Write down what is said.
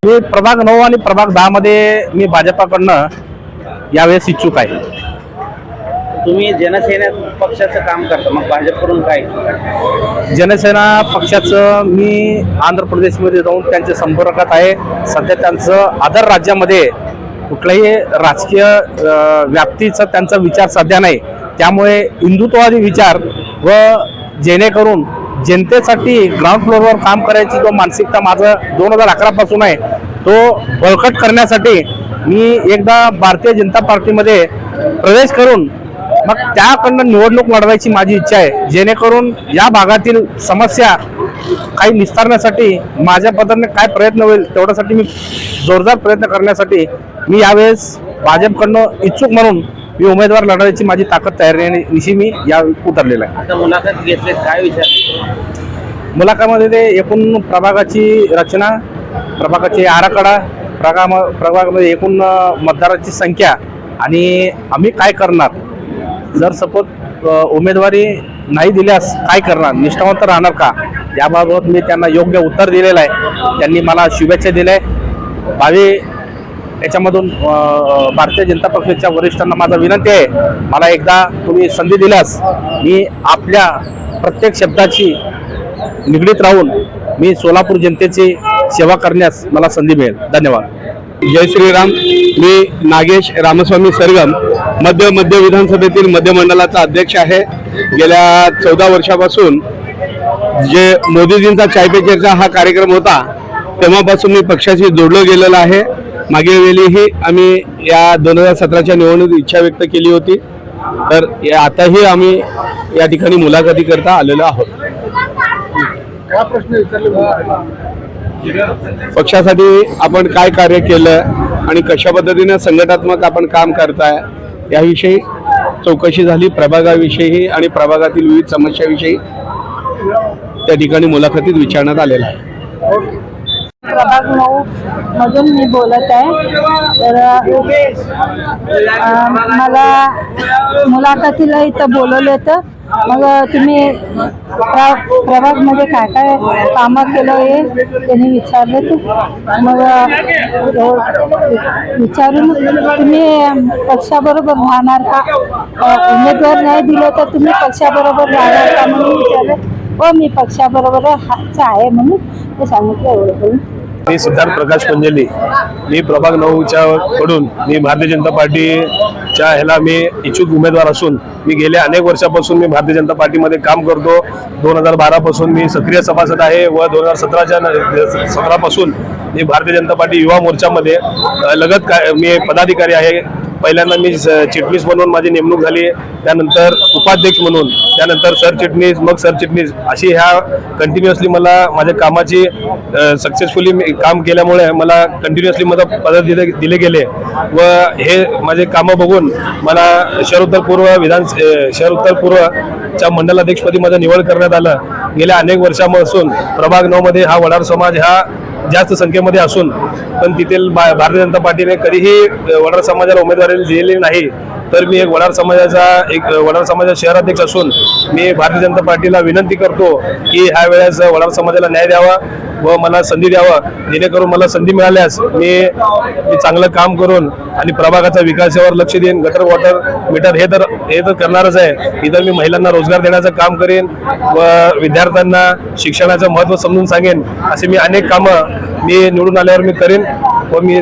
मी प्रभाग 9 आणि प्रभाग 10 मध्ये मी भाजपाकडनं यावेळेस इच्छुक आहे. तुम्ही जनसेना पक्षाचं काम करता, मग भाजपकडून काय? जनसेना पक्षाचं मी आंध्र प्रदेशमध्ये जाऊन त्यांच्या संपर्कात आहे. सध्या त्यांचं आदर राज्यामध्ये कुठलाही राजकीय व्याप्तीचा त्यांचा विचार सध्या नाही. त्यामुळे हिंदुत्ववादी विचार व जेणेकरून जनतेसाठी ग्राउंड फ्लोअरवर काम करायची जो मानसिकता माझं 2011 पासून आहे तो बळकट करण्यासाठी मी एकदा भारतीय जनता पार्टीमध्ये प्रवेश करून मग त्याकडनं निवडणूक लढवायची माझी इच्छा आहे. जेणेकरून या भागातील समस्या काही निस्तारण्यासाठी माझ्या पद्धतीने काय प्रयत्न होईल तेवढ्यासाठी मी जोरदार प्रयत्न करण्यासाठी मी यावेळेस भाजपकडनं इच्छुक म्हणून मी उमेदवार लढवायची माझी ताकद तयारीनिशी मी या उतरलेला आहे. आता मुलाखत घेतले, काय विचार? मुलाखतीमध्ये ते एकूण प्रभागाची रचना, प्रभागाची आराखडा, प्रभागामध्ये एकूण मतदाराची संख्या आणि आम्ही काय करणार, जर सपोज उमेदवारी नाही दिल्यास काय करणार, निष्ठावंत राहणार का, याबाबत मी त्यांना योग्य उत्तर दिलेलं आहे. त्यांनी मला शुभेच्छा दिल्या आहे. भावी याच्यामधून भारतीय जनता पक्षाच्या वरिष्ठांना माझा विनंती आहे, मला एकदा तुम्ही संधी दिल्यास मी आपल्या प्रत्येक शब्दाची निगडीत राहून मी सोलापूर जनतेची सेवा करण्यास मला संधी मिळेल. धन्यवाद. जय श्रीराम. मी नागेश रामस्वामी सरगम मध्य विधानसभेतील मध्य मंडळाचा अध्यक्ष आहे. गेल्या 14 वर्षापासून जे मोदीजींचा चाय पे चर्चा हा कार्यक्रम होता तेव्हापासून मी पक्षाशी जोडलो गेलेलो आहे. मागील वेळीही आम्ही या 2017च्या निवडणुकीत इच्छा व्यक्त केली होती, तर आताही आम्ही या ठिकाणी मुलाखती करता आलेलो आहोत. काय प्रश्न विचारले? पक्षासाठी आपण काय कार्य केलं आणि कशा पद्धतीने संघटनात्मक आपण काम करताय याविषयी चौकशी झाली. प्रभागाविषयी आणि प्रभागातील विविध समस्याविषयी त्या ठिकाणी मुलाखतीत विचारण्यात आलेला आहे. प्रभाग 9 मधून मी बोलत आहे. तर मला मुलाखतीला इथं बोलवलं होतं. मग तुम्ही प्रभागमध्ये काय काय कामं केलं हे त्यांनी विचारले. मग विचारून तुम्ही पक्षाबरोबर राहणार का, उमेदवार नाही दिलं तर तुम्ही पक्षाबरोबर राहणार का म्हणून विचारलं. हो, मी पक्षाबरोबर आहे म्हणून ते सांगितलं. एवढं मी सिद्धार्थ प्रकाश पंजली, मी प्रभाग 9च्या कडून मी भारतीय जनता पार्टीच्या ह्याला मी इच्छुक उमेदवार असून मी गेल्या अनेक वर्षापासून मी भारतीय जनता पार्टीमध्ये काम करतो. 2012 पासून मी सक्रिय सभासद आहे व 2017 पासून मी भारतीय जनता पार्टी युवा मोर्चामध्ये मी पदाधिकारी आहे. पहिल्यांदा मी चिटणीस म्हणून माझी नेमणूक झाली, त्यानंतर उपाध्यक्ष म्हणून, त्यानंतर सरचिटणीस, मग सरचिटणीस, अशी ह्या कंटिन्युअसली मला माझ्या कामाची सक्सेसफुली काम केल्यामुळे मला कंटिन्युअसली पद दिले गेले व हे माझे कामं बघून मला शहर उत्तर पूर्वच्या मंडलाध्यक्षपदी माझं निवड करण्यात आलं. गेल्या अनेक वर्षांपासून प्रभाग 9 मध्ये हा वडार समाज हा जास्त संख्येमध्ये असून पण तेथील भारतीय जनता पार्टीने कधीही वडार समाजाला उमेदवारी दिलेली नाही. तर मी एक वडार समाजाचा शहराध्यक्ष असून मी भारतीय जनता पार्टीला विनंती करतो की ह्या वेळेस वडार समाजाला न्याय द्यावा व मला संधी द्यावा. जेणेकरून मला संधी मिळाल्यास मी चांगलं काम करून आणि प्रभागाच्या विकासावर लक्ष देईन. गटर वॉटर मीटर हे तर करणारच आहे. इतर मी महिलांना रोजगार देण्याचं काम करेन व विद्यार्थ्यांना शिक्षणाचं महत्त्व समजून सांगेन. असे मी अनेक कामं मी निवडून आल्यावर मी करेन व मी